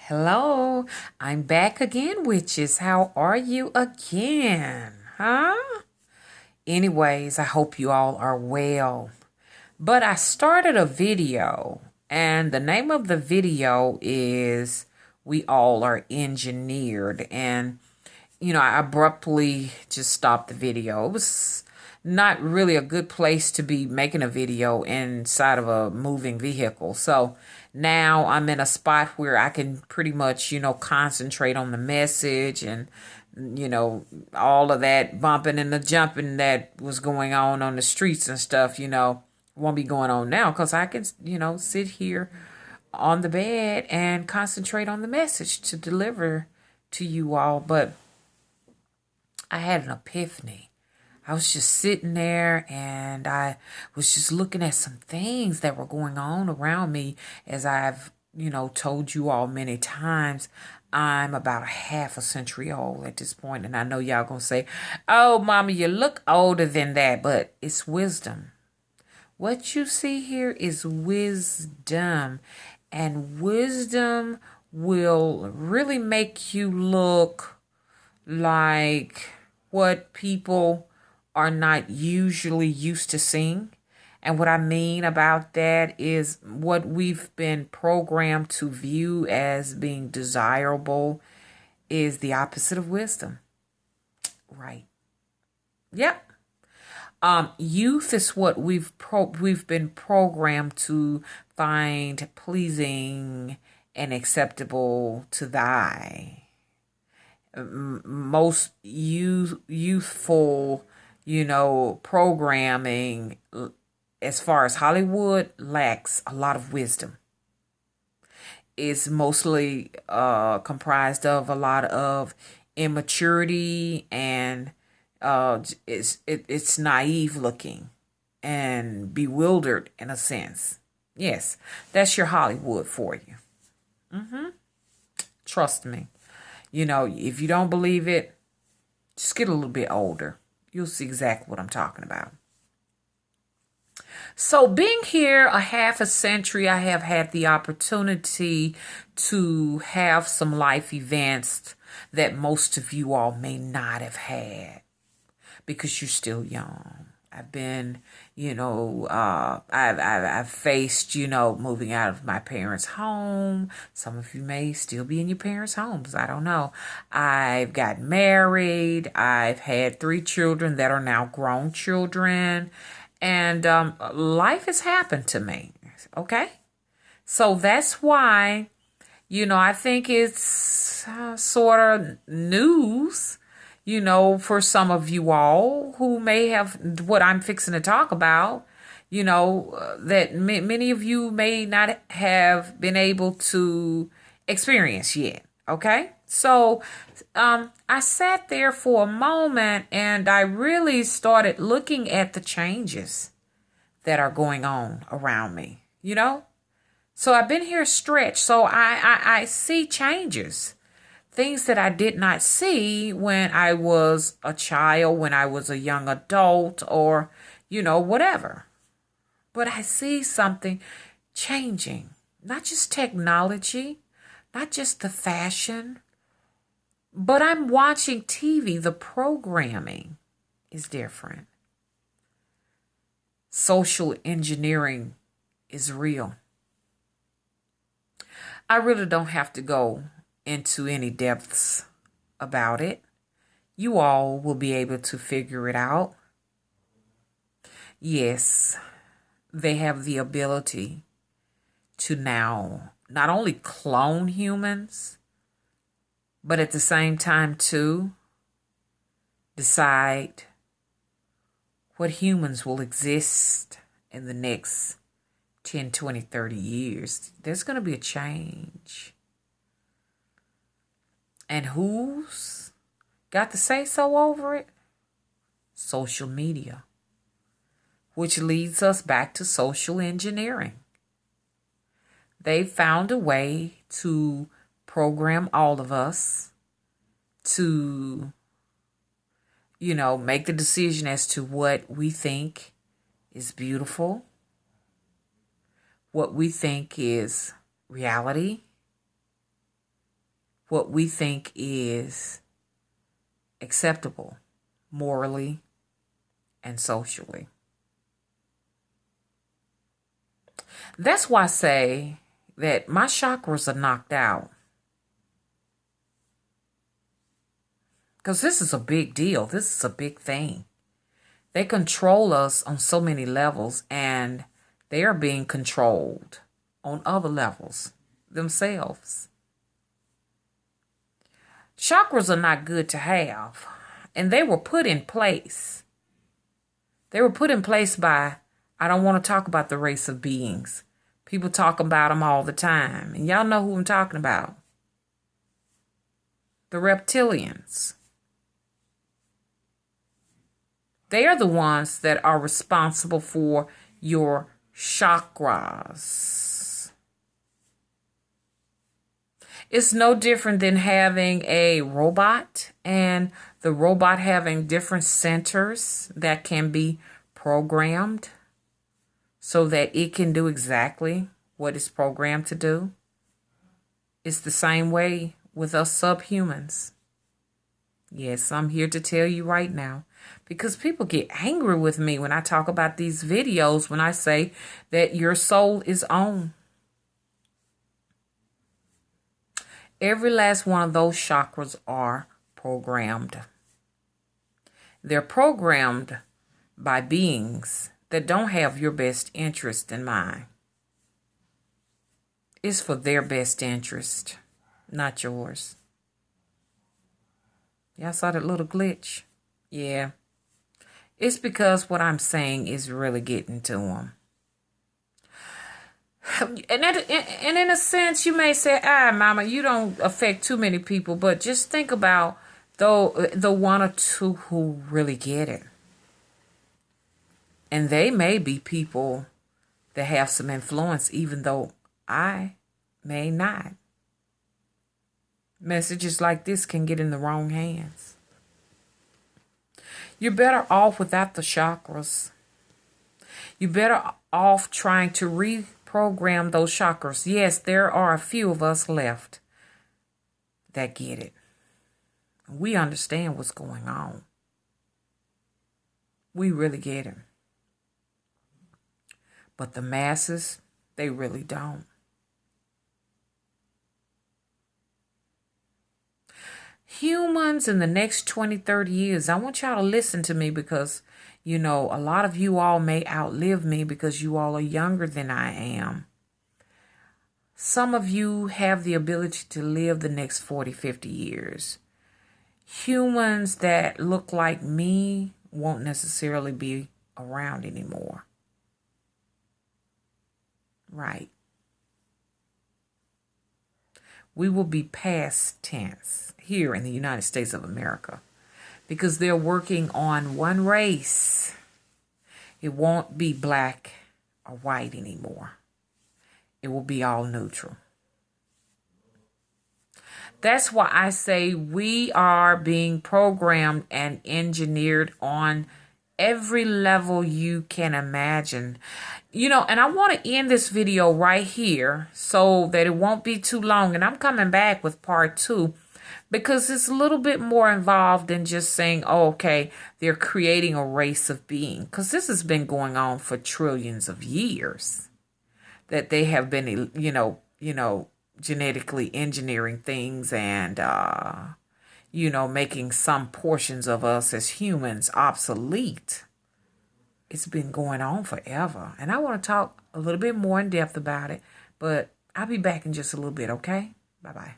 Hello, I'm back again, witches. How are you again? Huh? Anyways, I hope you all are well. But I started a video, and the name of the video is We All Are Engineered. And, I abruptly just stopped the video. It was not really a good place to be making a video inside of a moving vehicle. So now I'm in a spot where I can pretty much, concentrate on the message and, all of that bumping and the jumping that was going on the streets and stuff, won't be going on now because I can, sit here on the bed and concentrate on the message to deliver to you all. But I had an epiphany. I was just sitting there and I was just looking at some things that were going on around me. As I've, told you all many times, I'm about a half a century old at this point. And I know y'all gonna say, oh, mama, you look older than that, but it's wisdom. What you see here is wisdom. And wisdom will really make you look like what people are not usually used to seeing. And what I mean about that is what we've been programmed to view as being desirable is the opposite of wisdom. Right. Yep. Youth is what we've been programmed to find pleasing and acceptable to the eye. Most youthful, programming as far as Hollywood lacks a lot of wisdom. It's mostly comprised of a lot of immaturity and it's naive looking and bewildered in a sense. Yes, that's your Hollywood for you. Trust me. If you don't believe it, just get a little bit older. You'll see exactly what I'm talking about. So being here a half a century, I have had the opportunity to have some life events that most of you all may not have had because you're still young. I've been, I've faced, moving out of my parents' home. Some of you may still be in your parents' homes. I don't know. I've got married. I've had 3 children that are now grown children. And life has happened to me. Okay? So that's why, I think it's sort of news for some of you all who may have what I'm fixing to talk about, that many of you may not have been able to experience yet. Okay. So I sat there for a moment and I really started looking at the changes that are going on around me, So I've been here stretched. So I see changes. Things that I did not see when I was a child, when I was a young adult, or, whatever. But I see something changing. Not just technology, not just the fashion, but I'm watching TV. The programming is different. Social engineering is real. I really don't have to go into any depths about it. You all will be able to figure it out. Yes, they have the ability to now not only clone humans, but at the same time too decide what humans will exist in the next 10, 20, 30 years. There's going to be a change. And who's got to say so over it? Social media, which leads us back to social engineering. They found a way to program all of us to, make the decision as to what we think is beautiful, what we think is reality, what we think is acceptable morally and socially. That's why I say that my chakras are knocked out. Because this is a big deal. This is a big thing. They control us on so many levels, and they are being controlled on other levels themselves. Chakras are not good to have, and they were put in place. They were put in place by, I don't want to talk about the race of beings. People talk about them all the time, and y'all know who I'm talking about. The reptilians. They are the ones that are responsible for your chakras. It's no different than having a robot and the robot having different centers that can be programmed so that it can do exactly what it's programmed to do. It's the same way with us subhumans. Yes, I'm here to tell you right now, because people get angry with me when I talk about these videos, when I say that your soul is on. Every last one of those chakras are programmed. They're programmed by beings that don't have your best interest in mind. It's for their best interest, not yours. Y'all saw that little glitch? Yeah. It's because what I'm saying is really getting to them. And in a sense, you may say, Mama, you don't affect too many people. But just think about the one or two who really get it. And they may be people that have some influence, even though I may not. Messages like this can get in the wrong hands. You're better off without the chakras. You're better off trying to reprogram those chakras. Yes, there are a few of us left that get it. We understand what's going on. We really get it. But the masses, they really don't. Humans in the next 20, 30 years, I want y'all to listen to me because, a lot of you all may outlive me because you all are younger than I am. Some of you have the ability to live the next 40, 50 years. Humans that look like me won't necessarily be around anymore. Right. We will be past tense here in the United States of America because they're working on one race. It won't be black or white anymore. It will be all neutral. That's why I say we are being programmed and engineered on every level you can imagine. And I want to end this video right here so that it won't be too long. And I'm coming back with part 2 because it's a little bit more involved than just saying, okay, they're creating a race of being. Because this has been going on for trillions of years. That they have been, genetically engineering things and, making some portions of us as humans obsolete. It's been going on forever. And I want to talk a little bit more in depth about it, but I'll be back in just a little bit, okay? Bye-bye.